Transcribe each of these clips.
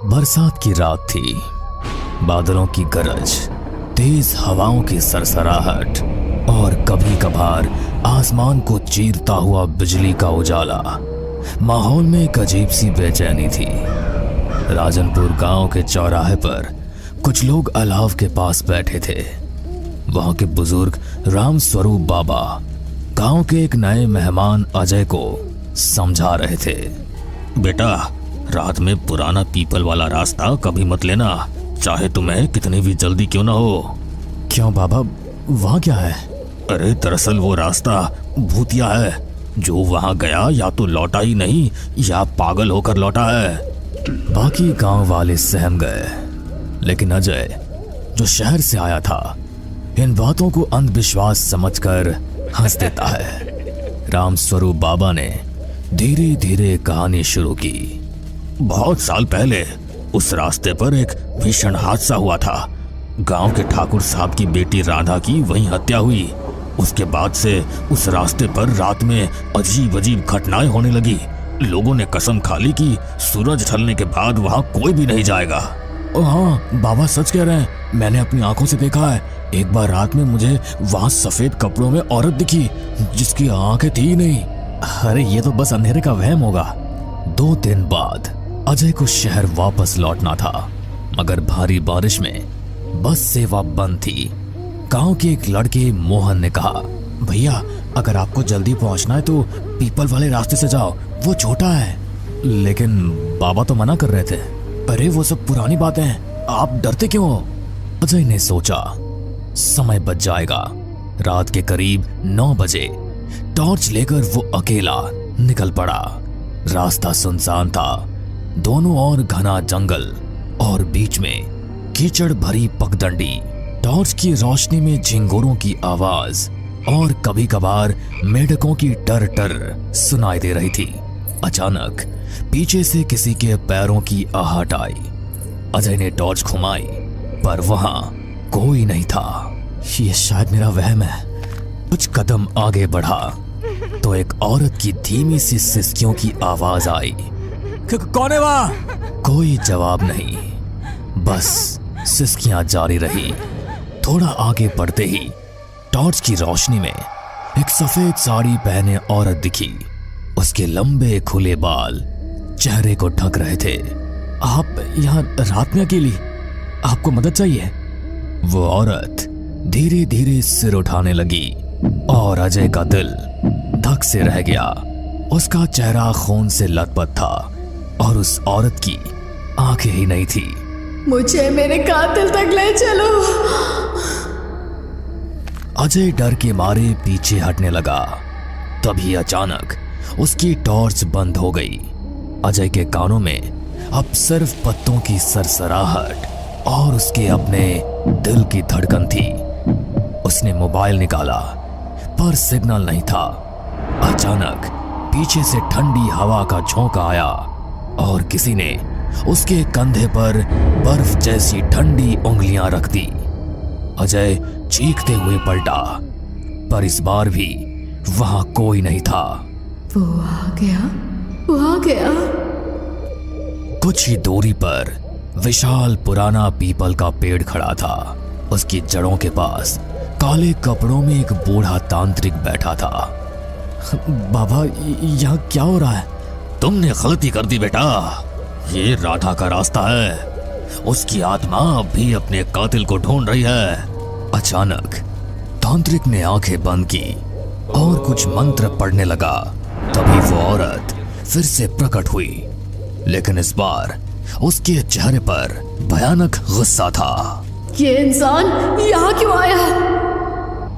बरसात की रात थी। बादलों की गरज, तेज हवाओं की सरसराहट और कभी कभार आसमान को चीरता हुआ बिजली का उजाला। माहौल में एक अजीब सी बेचैनी थी। राजनपुर गांव के चौराहे पर कुछ लोग अलाव के पास बैठे थे। वहां के बुजुर्ग राम स्वरूप बाबा गांव के एक नए मेहमान अजय को समझा रहे थे। बेटा, रात में पुराना पीपल वाला रास्ता कभी मत लेना, चाहे तुम्हें कितनी भी जल्दी क्यों ना हो। क्यों बाबा, वहां क्या है? अरे दरअसल वो रास्ता भूतिया है। जो वहां गया या तो लौटा ही नहीं या पागल होकर लौटा है। बाकी गांव वाले सहम गए, लेकिन अजय जो शहर से आया था इन बातों को अंधविश्वास समझकर हंस देता है। राम स्वरूप बाबा ने धीरे धीरे कहानी शुरू की। बहुत साल पहले उस रास्ते पर एक भीषण हादसा हुआ था। गांव के ठाकुर साहब की बेटी राधा की वहीं हत्या हुई। उसके बाद से उस रास्ते पर रात में अजीब अजीब घटनाएं होने लगी। लोगों ने कसम खा ली कि सूरज ढलने के बाद वहां कोई भी नहीं जाएगा। हाँ बाबा, सच कह रहे हैं। मैंने अपनी आंखों से देखा है। एक बार रात में मुझे वहां सफेद कपड़ों में औरत दिखी जिसकी आंखें थी ही नहीं। अरे ये तो बस अंधेरे का वहम होगा। 2 दिन बाद अजय को शहर वापस लौटना था, मगर भारी बारिश में बस सेवा बंद थी। गांव के एक लड़के मोहन ने कहा, भैया अगर आपको जल्दी पहुंचना है तो पीपल वाले रास्ते से जाओ, वो छोटा है। लेकिन बाबा तो मना कर रहे थे। अरे वो सब पुरानी बातें हैं, आप डरते क्यों हो? अजय ने सोचा समय बच जाएगा। रात के करीब 9 बजे टॉर्च लेकर वो अकेला निकल पड़ा। रास्ता सुनसान था, दोनों ओर घना जंगल और बीच में कीचड़ भरी पगडंडी। टॉर्च की रोशनी में झिंगोरों की आवाज और कभी कभार मेढकों की टर टर सुनाई दे रही थी। अचानक पीछे से किसी के पैरों की आहट आई। अजय ने टॉर्च घुमाई पर वहां कोई नहीं था। ये शायद मेरा वहम है। कुछ कदम आगे बढ़ा तो एक औरत की धीमी सी सिसकियों की आवाज आई। कौन है वहां? कोई जवाब नहीं, बस सिसकियां जारी रही। थोड़ा आगे बढ़ते ही टॉर्च की रोशनी में एक सफेद साड़ी पहने औरत दिखी। उसके लंबे खुले बाल चेहरे को ढक रहे थे। आप यहाँ रात में अकेली? आपको मदद चाहिए? वो औरत धीरे धीरे सिर उठाने लगी और अजय का दिल धक से रह गया। उसका चेहरा खून से लथपथ था और उस औरत की आंखें ही नहीं थी। मुझे मेरे कातिल तक ले चलो। अजय डर के मारे पीछे हटने लगा। तभी अचानक उसकी टॉर्च बंद हो गई। अजय के कानों में अब सिर्फ पत्तों की सरसराहट और उसके अपने दिल की धड़कन थी। उसने मोबाइल निकाला पर सिग्नल नहीं था। अचानक पीछे से ठंडी हवा का झोंका आया और किसी ने उसके कंधे पर बर्फ जैसी ठंडी उंगलियां रख दी। अजय चीखते हुए पलटा, पर इस बार भी वहां कोई नहीं था। वो आ गया, वो आ गया। कुछ ही दूरी पर विशाल पुराना पीपल का पेड़ खड़ा था। उसकी जड़ों के पास काले कपड़ों में एक बूढ़ा तांत्रिक बैठा था। बाबा, यहाँ क्या हो रहा है? तुमने गलती कर दी बेटा। ये राधा का रास्ता है। उसकी आत्मा अब भी अपने कातिल को ढूंढ रही है। अचानक तांत्रिक ने आंखें बंद की और कुछ मंत्र पढ़ने लगा। तभी वो औरत फिर से प्रकट हुई, लेकिन इस बार उसके चेहरे पर भयानक गुस्सा था। ये इंसान यहाँ क्यों आया?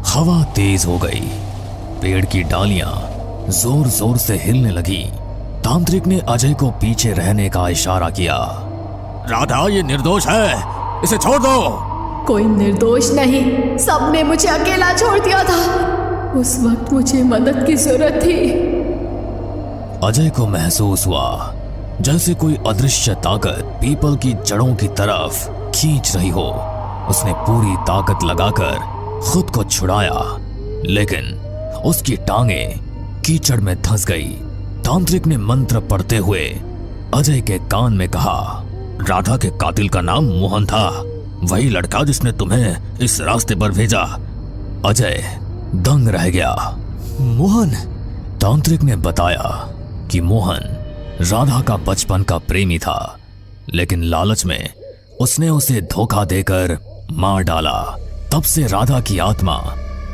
हवा तेज हो गई, पेड़ की डालियां जोर जोर से हिलने लगी। तांत्रिक ने अजय को पीछे रहने का इशारा किया। राधा ये निर्दोष है, इसे छोड़ दो। कोई निर्दोष नहीं, सबने मुझे अकेला छोड़ दिया था। उस वक्त मुझे मदद की जरूरत थी। अजय को महसूस हुआ जैसे कोई अदृश्य ताकत पीपल की जड़ों की तरफ खींच रही हो। उसने पूरी ताकत लगाकर खुद को छुड़ाया, लेकिन उसकी टांगें कीचड़ में धंस गई। तांत्रिक ने मंत्र पढ़ते हुए अजय के कान में कहा, राधा के कातिल का नाम मोहन था, वही लड़का जिसने तुम्हें इस रास्ते पर भेजा। अजय दंग रह गया। मोहन? तांत्रिक ने बताया कि मोहन राधा का बचपन का प्रेमी था, लेकिन लालच में उसने उसे धोखा देकर मार डाला। तब से राधा की आत्मा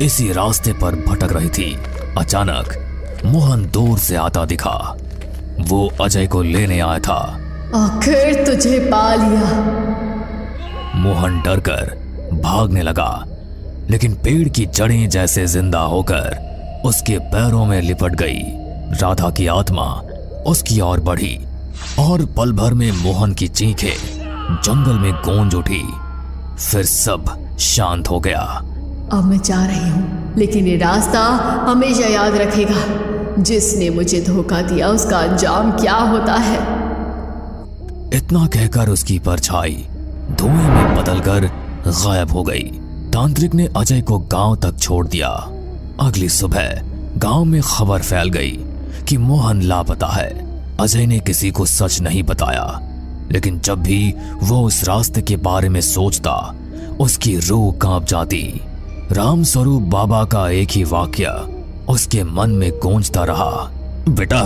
इसी रास्ते पर भटक रही थी। अचानक मोहन दूर से आता दिखा। वो अजय को लेने आया था। आखिर तुझे पा लिया। मोहन डरकर भागने लगा, लेकिन पेड़ की जड़ें जैसे जिंदा होकर उसके पैरों में लिपट गई। राधा की आत्मा उसकी ओर बढ़ी और पल भर में मोहन की चीखें जंगल में गूंज उठी। फिर सब शांत हो गया। अब मैं जा रही हूँ, लेकिन ये रास्ता हमेशा याद रखेगा। जिसने मुझे धोखा दिया उसका अंजाम क्या होता है। इतना कहकर उसकी परछाई धुएं में बदलकर गायब हो गई। तांत्रिक ने अजय को गांव तक छोड़ दिया। अगली सुबह गांव में खबर फैल गई कि मोहन लापता है। अजय ने किसी को सच नहीं बताया, लेकिन जब भी वो उस रास्ते के बारे में सोचता उसकी रूह कांप जाती। राम स्वरूप बाबा का एक ही वाक्य उसके मन में गूंजता रहा, बेटा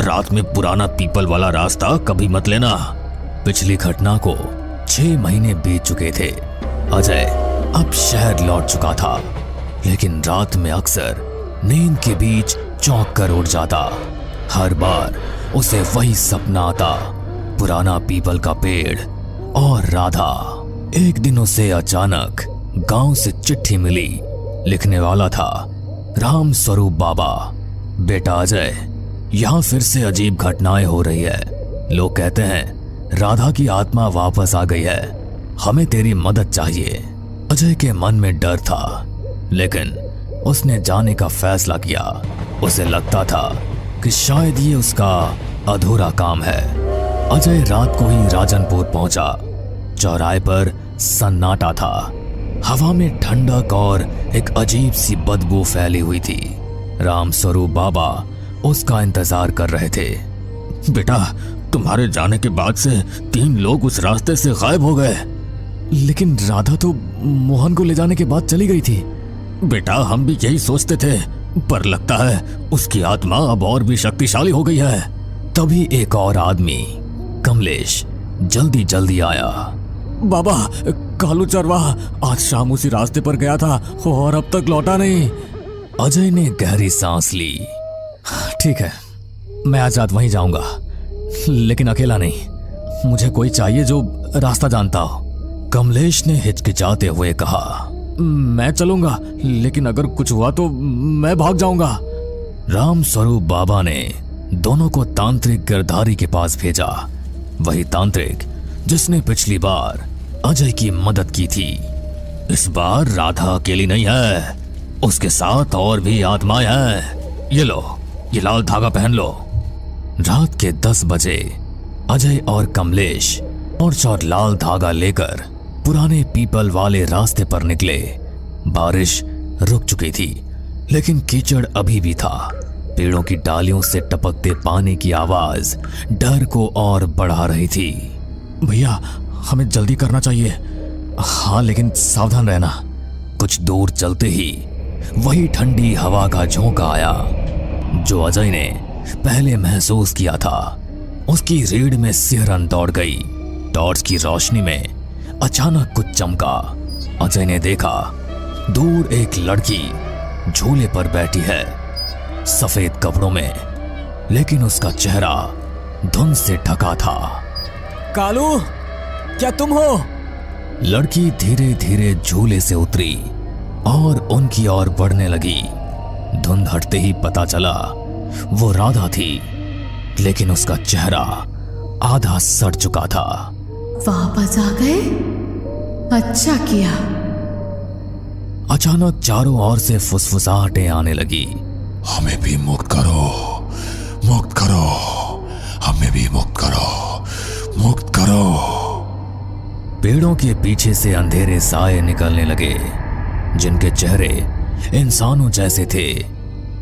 रात में पुराना पीपल वाला रास्ता कभी मत लेना। पिछली घटना को 6 महीने बीत चुके थे। अजय अब शहर लौट चुका था, लेकिन रात में अक्सर नींद के बीच चौंक कर उठ जाता। हर बार उसे वही सपना आता, पुराना पीपल का पेड़ और राधा। एक दिन उसे अचानक गांव से चिट्ठी मिली। लिखने वाला था राम स्वरूप बाबा। बेटा अजय, यहाँ फिर से अजीब घटनाएं हो रही है। लोग कहते हैं राधा की आत्मा वापस आ गई है, हमें तेरी मदद चाहिए। अजय के मन में डर था, लेकिन उसने जाने का फैसला किया। उसे लगता था कि शायद ये उसका अधूरा काम है। अजय रात को ही राजनपुर पहुंचा। चौराहे पर सन्नाटा था। हवा में ठंडक और एक अजीब सी बदबू फैली हुई थी। राम स्वरूप बाबा उसका इंतजार कर रहे थे। बेटा, तुम्हारे जाने के बाद से 3 लोग उस रास्ते से गायब हो गए। लेकिन राधा तो मोहन को ले जाने के बाद चली गई थी। बेटा, हम भी यही सोचते थे, पर लगता है उसकी आत्मा अब और भी शक्तिशाली हो गई है। तभी एक और आदमी, कमलेश, जल्दी जल्दी आया। बाबा, कालू चरवाहा आज शाम उसी रास्ते पर गया था और अब तक लौटा नहीं। अजय ने गहरी सांस ली। ठीक है, मैं आज रात वहीं जाऊंगा, लेकिन अकेला नहीं। मुझे कोई चाहिए जो रास्ता जानता हो। कमलेश ने हिचकिचाते हुए कहा, मैं चलूंगा, लेकिन अगर कुछ हुआ तो मैं भाग जाऊंगा। राम स्वरूप बाबा ने दोनों को तांत्रिक गिरधारी के पास भेजा। वही तांत्रिक जिसने पिछली बार अजय की मदद की थी। इस बार राधा अकेली नहीं है, उसके साथ और भी आत्माएं हैं। ये लो, ये लाल धागा पहन लो। रात के 10 बजे अजय और कमलेश टॉर्च और लाल धागा लेकर पुराने पीपल वाले रास्ते पर निकले। बारिश रुक चुकी थी, लेकिन कीचड़ अभी भी था। पेड़ों की डालियों से टपकते पानी की आवाज डर को और बढ़ा रही थी। भैया, हमें जल्दी करना चाहिए। हाँ, लेकिन सावधान रहना। कुछ दूर चलते ही वही ठंडी हवा का झोंका आया जो अजय ने पहले महसूस किया था। उसकी रीढ़ में सिहरन दौड़ गई। टॉर्च की रोशनी में अचानक कुछ चमका। अजय ने देखा दूर एक लड़की झूले पर बैठी है, सफेद कपड़ों में, लेकिन उसका चेहरा धुंध से ढका था। कालू, क्या तुम हो? लड़की धीरे धीरे झूले से उतरी और उनकी ओर बढ़ने लगी। धुंध हटते ही पता चला वो राधा थी, लेकिन उसका चेहरा आधा सड़ चुका था। वापस आ गए? अच्छा किया। अचानक चारों ओर से फुसफुसाहटें आने लगी। हमें भी मुक्त करो, मुक्त करो, हमें भी मुक्त करो, मुक्त करो। पेड़ों के पीछे से अंधेरे साए निकलने लगे, जिनके चेहरे इंसानों जैसे थे,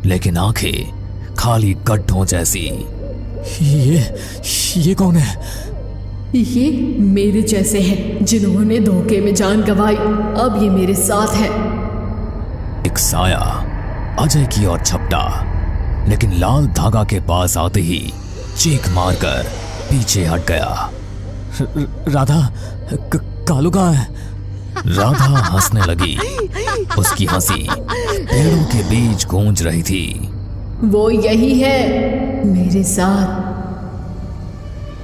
लेकिन आंखें खाली गड्ढों जैसी। ये कौन है? ये मेरे जैसे हैं जिन्होंने धोखे में जान गंवाई। अब ये मेरे साथ है। एक साया अजय की ओर झपटा, लेकिन लाल धागा के पास आते ही चीख मारकर पीछे हट गया। राधा, कालू कहाँ है? राधा हंसने लगी। उसकी हंसी पेड़ों के बीच गूंज रही थी। वो यही है, मेरे साथ।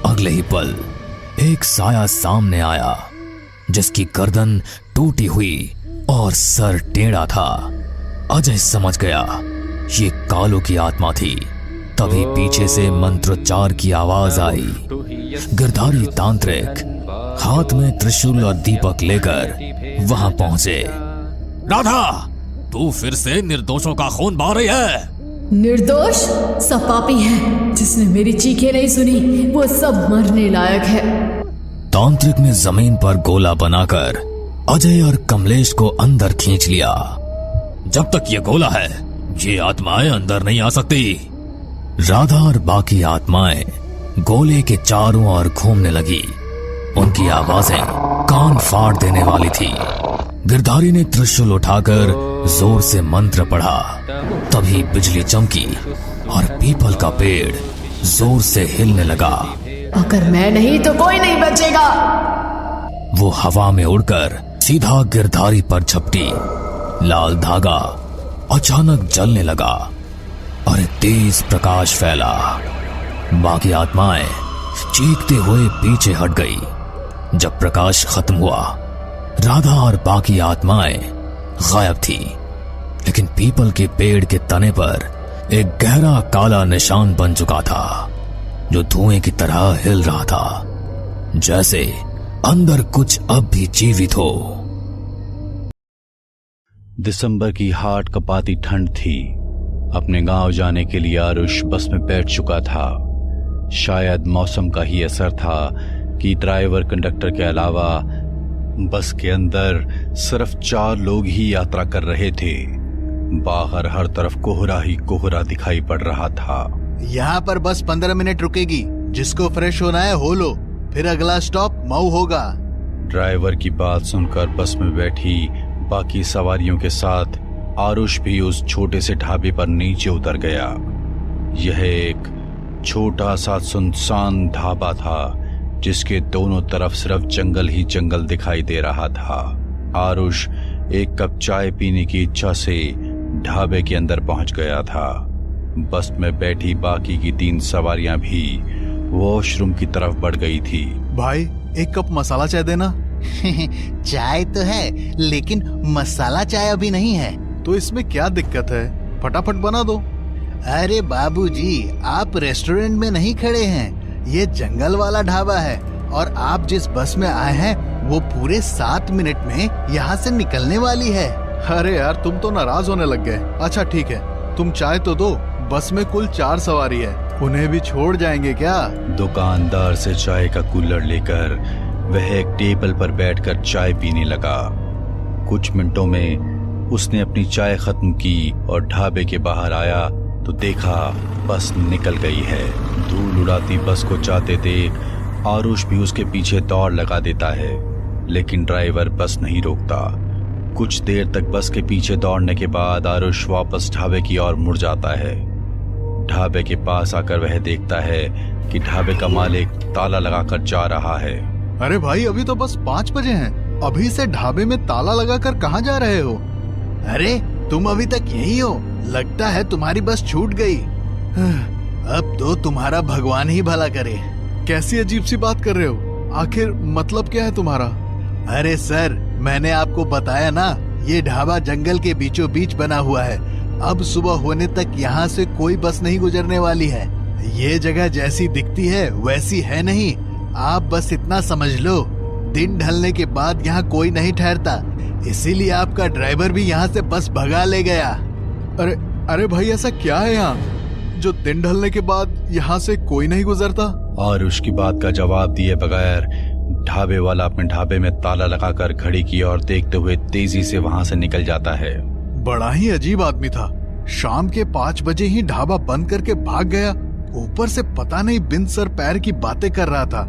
अगले ही पल एक साया सामने आया, जिसकी गर्दन टूटी हुई और सर टेढ़ा था। अजय समझ गया ये कालू की आत्मा थी। तभी पीछे से मंत्रोच्चार की आवाज आई। गिरधारी तांत्रिक हाथ में त्रिशूल और दीपक लेकर वहां पहुंचे। राधा, तू फिर से निर्दोषों का खून बहा रही है। निर्दोष? सब पापी है। जिसने मेरी चीखें नहीं सुनी वो सब मरने लायक है। तांत्रिक ने जमीन पर गोला बनाकर अजय और कमलेश को अंदर खींच लिया। जब तक ये गोला है, ये आत्माएं अंदर नहीं आ सकती। राधा और बाकी आत्माएं गोले के चारों ओर घूमने लगी। उनकी आवाजें कान फाड़ देने वाली थी। गिरधारी ने त्रिशूल उठाकर जोर से मंत्र पढ़ा। तभी बिजली चमकी और पीपल का पेड़ जोर से हिलने लगा। अगर मैं नहीं तो कोई नहीं बचेगा। वो हवा में उड़कर सीधा गिरधारी पर झपटी। लाल धागा अचानक जलने लगा और एक तेज प्रकाश फैला। बाकी आत्माएं चीखते हुए पीछे हट गई। जब प्रकाश खत्म हुआ, राधा और बाकी आत्माएं गायब थी, लेकिन पीपल के पेड़ के तने पर एक गहरा काला निशान बन चुका था, जो धुएं की तरह हिल रहा था, जैसे अंदर कुछ अब भी जीवित हो। दिसंबर की हाट कपाती ठंड थी। अपने गांव जाने के लिए आरुष बस में बैठ चुका था। शायद मौसम का ही असर था कि ड्राइवर कंडक्टर के अलावा बस के अंदर सिर्फ 4 लोग ही यात्रा कर रहे थे। बाहर हर तरफ कोहरा ही कोहरा दिखाई पड़ रहा था। यहाँ पर बस 15 मिनट रुकेगी। जिसको फ्रेश होना है हो लो, फिर अगला स्टॉप मऊ होगा। ड्राइवर की बात सुनकर बस में बैठी बाकी सवारियों के साथ आरुष भी उस छोटे से ढाबे पर नीचे उतर गया। यह एक छोटा सा सुनसान ढाबा था, जिसके दोनों तरफ सिर्फ जंगल ही जंगल दिखाई दे रहा था। आरुष एक कप चाय पीने की इच्छा से ढाबे के अंदर पहुंच गया था। बस में बैठी बाकी की 3 सवारियां भी वॉशरूम की तरफ बढ़ गई थी। भाई, एक कप मसाला चाय देना। चाय तो है, लेकिन मसाला चाय अभी नहीं है। तो इसमें क्या दिक्कत है, फटाफट बना दो। अरे बाबूजी, आप रेस्टोरेंट में नहीं खड़े हैं, ये जंगल वाला ढाबा है। और आप जिस बस में आए हैं वो पूरे 7 मिनट में यहाँ से निकलने वाली है। अरे यार, तुम तो नाराज होने लग गए। अच्छा ठीक है, तुम चाय तो दो। बस में कुल 4 सवारी है, उन्हें भी छोड़ जाएंगे क्या? दुकानदार से चाय का कूलर लेकर वह एक टेबल पर बैठकर चाय पीने लगा। कुछ मिनटों में उसने अपनी चाय खत्म की और ढाबे के बाहर आया तो देखा बस निकल गई है। धूल उड़ाती बस को जाते देख आरुष भी उसके पीछे दौड़ लगा देता है, लेकिन ड्राइवर बस नहीं रोकता। कुछ देर तक बस के पीछे दौड़ने के बाद आरुष वापस ढाबे की ओर मुड़ जाता है। ढाबे के पास आकर वह देखता है कि ढाबे का मालिक ताला लगाकर जा रहा है। अरे भाई, अभी तो बस 5 बजे हैं। अभी से ढाबे में ताला लगाकर कहाँ जा रहे हो? अरे तुम अभी तक यही हो? लगता है तुम्हारी बस छूट गई। अब तो तुम्हारा भगवान ही भला करे। कैसी अजीब सी बात कर रहे हो? आखिर मतलब क्या है तुम्हारा? अरे सर, मैंने आपको बताया ना, ये ढाबा जंगल के बीचों बीच बना हुआ है। अब सुबह होने तक यहाँ से कोई बस नहीं गुजरने वाली है। ये जगह जैसी दिखती है वैसी है नहीं। आप बस इतना समझ लो, दिन ढलने के बाद यहाँ कोई नहीं ठहरता, इसीलिए आपका ड्राइवर भी यहाँ से बस भगा ले गया। अरे भाई, ऐसा क्या है यहाँ जो दिन ढलने के बाद यहाँ से कोई नहीं गुजरता? और उसकी बात का जवाब दिए बगैर ढाबे वाला अपने ढाबे में ताला लगाकर घड़ी की ओर देखते हुए तेजी से वहां से निकल जाता है। बड़ा ही अजीब आदमी था। शाम के 5 बजे ही ढाबा बंद करके भाग गया। ऊपर से पता नहीं बिन सर पैर की बातें कर रहा था।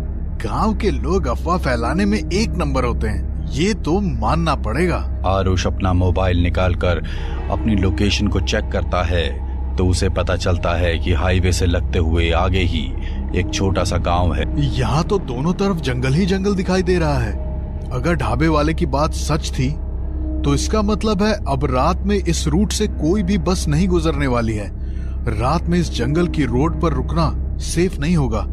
गांव के लोग अफवाह फैलाने में 1 नंबर होते हैं, ये तो मानना पड़ेगा। आरुष अपना मोबाइल निकालकर अपनी लोकेशन को चेक करता है तो उसे पता चलता है कि हाईवे से लगते हुए आगे ही एक छोटा सा गांव है। यहाँ तो दोनों तरफ जंगल ही जंगल दिखाई दे रहा है। अगर ढाबे वाले की बात सच थी तो इसका मतलब है अब रात में इस रूट से कोई भी बस नहीं गुजरने वाली है। रात में इस जंगल की रोड पर रुकना सेफ नहीं होगा।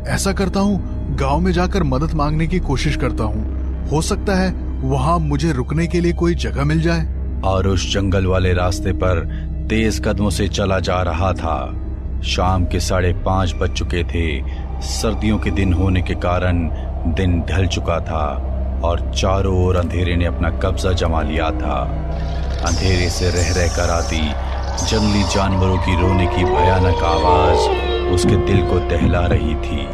ऐसा करता हूँ, गांव में जाकर मदद मांगने की कोशिश करता हूँ। हो सकता है वहाँ मुझे रुकने के लिए कोई जगह मिल जाए। आरुष जंगल वाले रास्ते पर तेज कदमों से चला जा रहा था। शाम के 5:30 बज चुके थे। सर्दियों के दिन होने के कारण दिन ढल चुका था और चारों ओर अंधेरे ने अपना कब्जा जमा लिया था। अंधेरे से रह रहकर आती जंगली जानवरों की रोने की भयानक आवाज उसके दिल को दहला रही थी।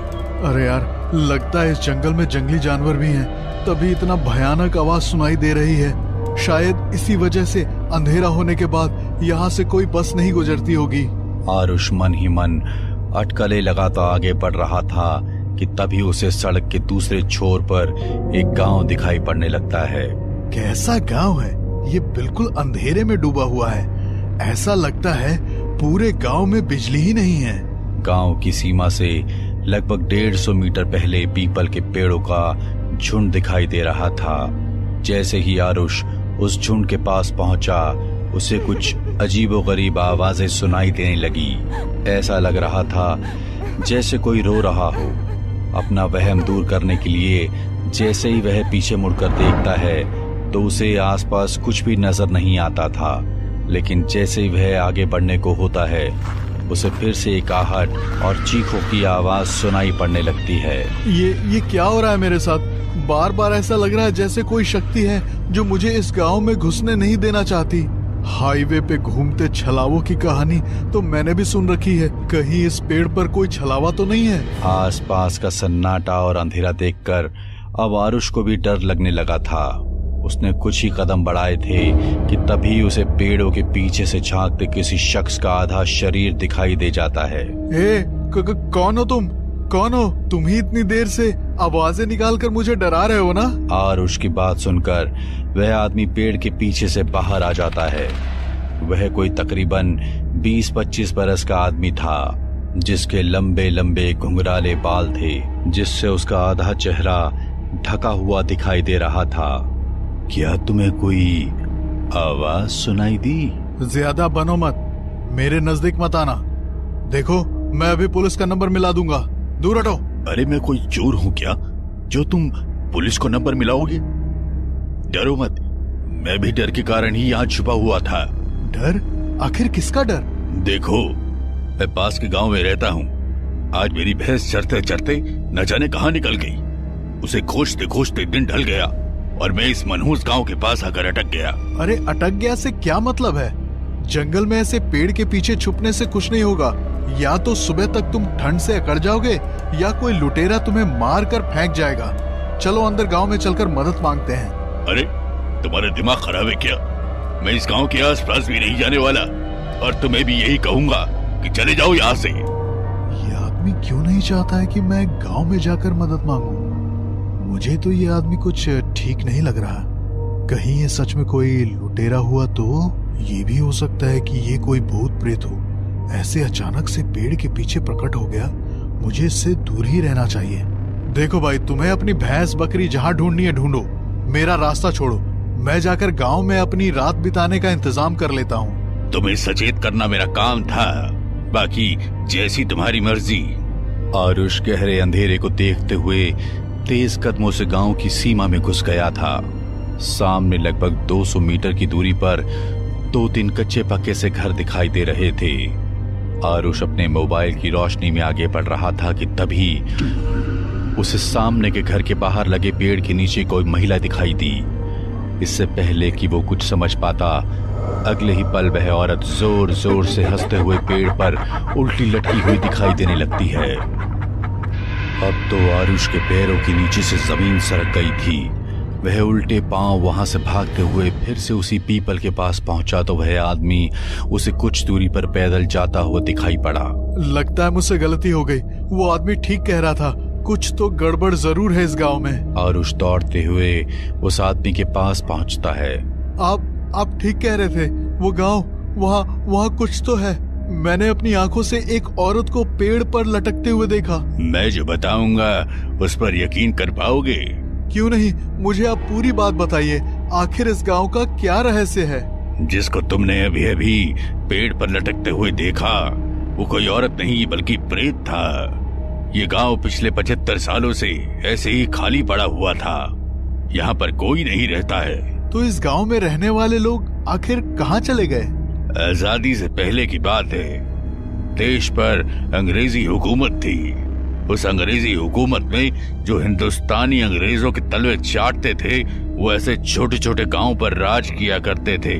अरे यार, लगता है इस जंगल में जंगली जानवर भी हैं, तभी इतना भयानक आवाज सुनाई दे रही है। शायद इसी वजह से अंधेरा होने के बाद यहाँ से कोई बस नहीं गुजरती होगी। आरुष मन ही मन अटकलें लगाता आगे बढ़ रहा था कि तभी उसे सड़क के दूसरे छोर पर एक गांव दिखाई पड़ने लगता है। कैसा गांव है ये? बिल्कुल अंधेरे में डूबा हुआ है। ऐसा लगता है पूरे गांव में बिजली ही नहीं है। गांव की सीमा से लगभग 150 मीटर पहले पीपल के पेड़ों का झुंड दिखाई दे रहा था। जैसे ही आरुष उस झुंड के पास पहुंचा, उसे कुछ अजीबोगरीब आवाजें सुनाई देने लगी। ऐसा लग रहा था जैसे कोई रो रहा हो। अपना वहम दूर करने के लिए जैसे ही वह पीछे मुड़कर देखता है तो उसे आसपास कुछ भी नजर नहीं आता था। लेकिन जैसे ही वह आगे बढ़ने को होता है, उसे फिर से एक आहट और चीखों की आवाज सुनाई पड़ने लगती है। ये क्या हो रहा है मेरे साथ? बार बार ऐसा लग रहा है जैसे कोई शक्ति है जो मुझे इस गांव में घुसने नहीं देना चाहती। हाईवे पे घूमते छलावों की कहानी तो मैंने भी सुन रखी है। कहीं इस पेड़ पर कोई छलावा तो नहीं है? आसपास का सन्नाटा और अंधेरा देखकर अब आरुष को भी डर लगने लगा था। उसने कुछ ही कदम बढ़ाए थे कि तभी उसे पेड़ों के पीछे से झांकते किसी शख्स का आधा शरीर दिखाई दे जाता है। कौन हो तुम? कौन हो तुम? ही इतनी देर से आवाजें निकालकर मुझे डरा रहे हो ना? आरुष की बात सुनकर वह आदमी पेड़ के पीछे से बाहर आ जाता है। वह कोई तकरीबन 20-25 बरस का आदमी था, जिसके लंबे लंबे घुंघराले बाल थे, जिससे उसका आधा चेहरा ढका हुआ दिखाई दे रहा था। क्या तुम्हें कोई आवाज सुनाई दी? ज्यादा बनो मत, मेरे नजदीक मत आना। देखो, मैं अभी पुलिस का नंबर मिला दूंगा, दूर हटो। अरे मैं कोई चोर हूँ क्या जो तुम पुलिस को नंबर मिलाओगे? डरो मत, मैं भी डर के कारण ही यहाँ छुपा हुआ था। डर? आखिर किसका डर? देखो, मैं पास के गांव में रहता हूँ। आज मेरी भैंस चरते चरते न जाने कहाँ निकल गई। उसे खोजते खोजते दिन ढल गया और मैं इस मनहूस गांव के पास आकर अटक गया। अरे अटक गया से क्या मतलब है? जंगल में ऐसे पेड़ के पीछे छुपने से कुछ नहीं होगा। या तो सुबह तक तुम ठंड से अकड़ जाओगे या कोई लुटेरा तुम्हें मार कर फेंक जाएगा। चलो अंदर गांव में चलकर मदद मांगते हैं। अरे तुम्हारा दिमाग खराब है क्या? मैं इस गांव के आसपास भी नहीं जाने वाला और तुम्हें भी यही कहूंगा कि चले जाओ यहाँ से। ये आदमी क्यों नहीं चाहता है कि मैं गांव में जाकर मदद मांगूं? मुझे तो ये आदमी कुछ ठीक नहीं लग रहा। कहीं ये सच में कोई लुटेरा हुआ तो? ये भी हो सकता है कि ये कोई भूत प्रेत हो। ऐसे अचानक से पेड़ के पीछे प्रकट हो गया, मुझे इससे दूर ही रहना चाहिए। देखो भाई, तुम्हें अपनी भैंस बकरी जहाँ ढूंढनी है ढूंढो, मेरा रास्ता छोड़ो। मैं जाकर गांव में अपनी रात बिताने का इंतजाम कर लेता हूँ। तुम्हें सचेत करना मेरा काम था, बाकी जैसी तुम्हारी मर्जी। आरुष गहरे अंधेरे को देखते हुए तेज कदमों से गांव की सीमा में घुस गया था। सामने लगभग 200 मीटर की दूरी पर 2-3 कच्चे पक्के से घर दिखाई दे रहे थे। आरुष अपने मोबाइल की रोशनी में आगे बढ़ रहा था कि तभी उसे सामने के घर के बाहर लगे पेड़ के नीचे कोई महिला दिखाई दी। इससे पहले कि वो कुछ समझ पाता, अगले ही पल वह औरत जोर जोर से हंसते हुए पेड़ पर उल्टी लटकी हुई दिखाई देने लगती है। अब तो आरुष के पैरों के नीचे से जमीन सरक गई थी। वह उल्टे पांव वहां से भागते हुए फिर से उसी पीपल के पास पहुंचा तो वह आदमी उसे कुछ दूरी पर पैदल जाता हुआ दिखाई पड़ा। लगता है मुझसे गलती हो गई। वो आदमी ठीक कह रहा था, कुछ तो गड़बड़ जरूर है इस गांव में। आरुष दौड़ते हुए उस आदमी के पास पहुंचता है। आप ठीक कह रहे थे, वो गांव, वहाँ कुछ तो है। मैंने अपनी आंखों से एक औरत को पेड़ पर लटकते हुए देखा। मैं जो बताऊंगा उस पर यकीन कर पाओगे? क्यों नहीं, मुझे आप पूरी बात बताइए। आखिर इस गांव का क्या रहस्य है? जिसको तुमने अभी अभी पेड़ पर लटकते हुए देखा वो कोई औरत नहीं बल्कि प्रेत था। ये गांव पिछले 75 सालों से ऐसे ही खाली पड़ा हुआ था। यहाँ पर कोई नहीं रहता है। तो इस गांव में रहने वाले लोग आखिर कहाँ चले गए? आजादी से पहले की बात है। देश पर अंग्रेजी हुकूमत थी। उस अंग्रेजी हुकूमत में जो हिंदुस्तानी अंग्रेजों के तलवे चाटते थे वो ऐसे छोटे छोटे गांव पर राज किया करते थे।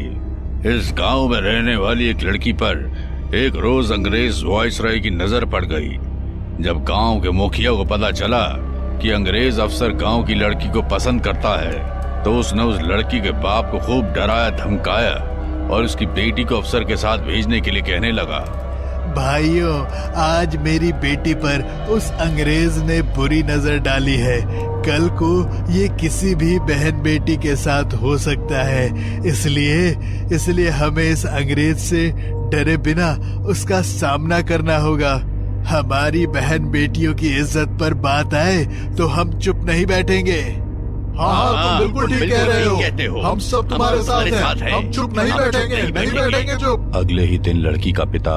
इस गांव में रहने वाली एक लड़की पर एक रोज अंग्रेज वायसराय की नजर पड़ गई। जब गांव के मुखिया को पता चला कि अंग्रेज अफसर गांव की लड़की को पसंद करता है तो उसने उस लड़की के बाप को खूब डराया धमकाया और उसकी बेटी को अफसर के साथ भेजने के लिए कहने लगा। भाइयों, आज मेरी बेटी पर उस अंग्रेज ने बुरी नजर डाली है। कल को ये किसी भी बहन बेटी के साथ हो सकता है। इसलिए हमें इस अंग्रेज से डरे बिना उसका सामना करना होगा। हमारी बहन बेटियों की इज्जत पर बात आए तो हम चुप नहीं बैठेंगे। हाँ, तुम बिल्कुल ठीक कह रहे हो। हम सब तुम्हारे साथ हैं। हम चुप नहीं बैठेंगे चुप। अगले ही दिन लड़की का पिता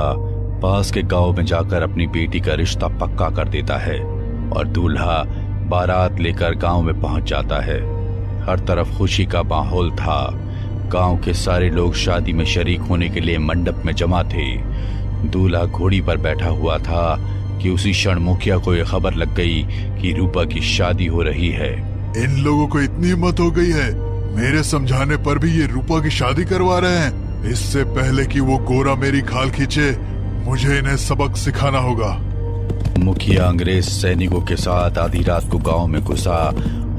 पास के गांव में जाकर अपनी बेटी का रिश्ता पक्का कर देता है और दूल्हा बारात लेकर गांव में पहुंच जाता है। हर तरफ खुशी का माहौल था। गांव के सारे लोग शादी में शरीक होने के लिए मंडप में जमा थे। दूल्हा घोड़ी पर बैठा हुआ था कि उसी क्षण मुखिया को यह खबर लग गई कि रूपा की शादी हो रही है। इन लोगों को इतनी हिम्मत हो गई है, मेरे समझाने पर भी ये रूपा की शादी करवा रहे हैं। इससे पहले कि वो गोरा मेरी खाल खींचे, मुझे इन्हें सबक सिखाना होगा। मुखिया अंग्रेज सैनिकों के साथ आधी रात को गांव में घुसा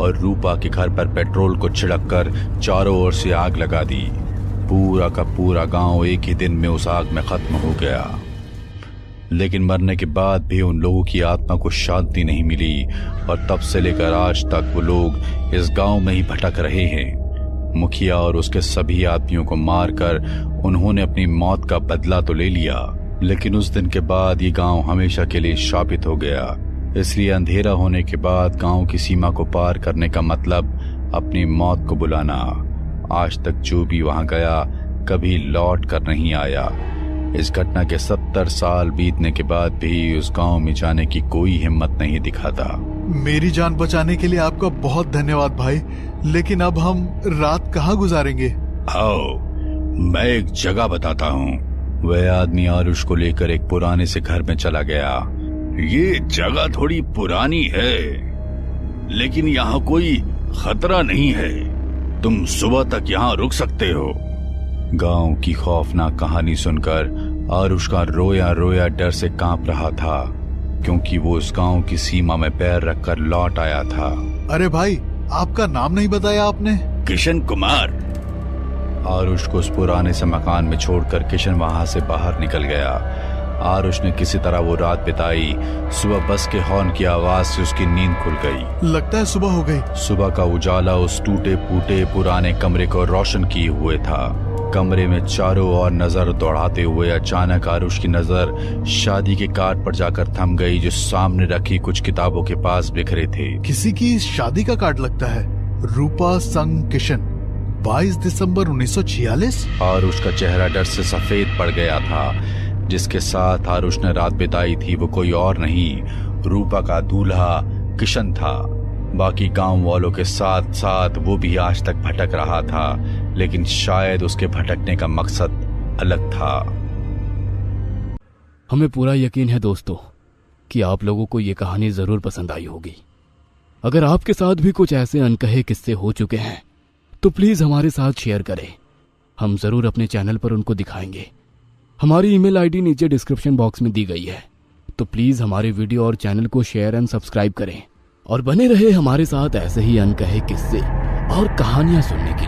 और रूपा के घर पर पेट्रोल को छिड़ककर चारों ओर से आग लगा दी। पूरा का पूरा गांव एक ही दिन में उस आग में खत्म हो गया। लेकिन मरने के बाद भी उन लोगों की आत्मा को शांति नहीं मिली और तब से लेकर आज तक वो लोग इस गांव में ही भटक रहे हैं। मुखिया और उसके सभी आदमियों को मारकर उन्होंने अपनी मौत का बदला तो ले लिया, लेकिन उस दिन के बाद ये गांव हमेशा के लिए शापित हो गया। इसलिए अंधेरा होने के बाद गांव की सीमा को पार करने का मतलब अपनी मौत को बुलाना। आज तक जो भी वहां गया कभी लौट कर नहीं आया। इस घटना के 70 साल बीतने के बाद भी उस गांव में जाने की कोई हिम्मत नहीं दिखाता। मेरी जान बचाने के लिए आपका बहुत धन्यवाद भाई। लेकिन अब हम रात कहाँ गुजारेंगे? आओ, मैं एक जगह बताता हूँ। वह आदमी आरुष को लेकर एक पुराने से घर में चला गया। ये जगह थोड़ी पुरानी है, लेकिन यहाँ कोई खतरा नहीं है। तुम सुबह तक यहाँ रुक सकते हो। गांव की खौफनाक कहानी सुनकर आरुष का रोया रोया डर से कांप रहा था, क्योंकि वो उस गांव की सीमा में पैर रखकर लौट आया था। अरे भाई, आपका नाम नहीं बताया आपने? किशन कुमार। आरुष को उस पुराने से मकान में छोड़कर किशन वहां से बाहर निकल गया। आरुष ने किसी तरह वो रात बिताई। सुबह बस के हॉर्न की आवाज से उसकी नींद खुल गई। लगता है सुबह हो गई। सुबह का उजाला उस टूटे फूटे पुराने कमरे को रोशन किए हुए था। कमरे में चारों ओर नजर दौड़ाते हुए अचानक आरुष की नजर शादी के कार्ड पर जाकर थम गई, जो सामने रखी कुछ किताबों के पास बिखरे थे। किसी की शादी का कार्ड लगता है। रूपा संग किशन, 22 दिसंबर 1946। आरुष का चेहरा डर से सफेद पड़ गया था। जिसके साथ आरुष ने रात बिताई थी वो कोई और नहीं, रूपा का दूल्हा किशन था। बाकी गांव वालों के साथ साथ वो भी आज तक भटक रहा था, लेकिन शायद उसके भटकने का मकसद अलग था। हमें पूरा यकीन है दोस्तों कि आप लोगों को ये कहानी जरूर पसंद आई होगी। अगर आपके साथ भी कुछ ऐसे अनकहे किस्से हो चुके हैं तो प्लीज हमारे साथ शेयर करें। हम जरूर अपने चैनल पर उनको दिखाएंगे। हमारी ईमेल आईडी नीचे डिस्क्रिप्शन बॉक्स में दी गई है, तो प्लीज हमारे वीडियो और चैनल को शेयर एंड सब्सक्राइब करें और बने रहे हमारे साथ ऐसे ही अनकहे किस्से और कहानियां सुनने की।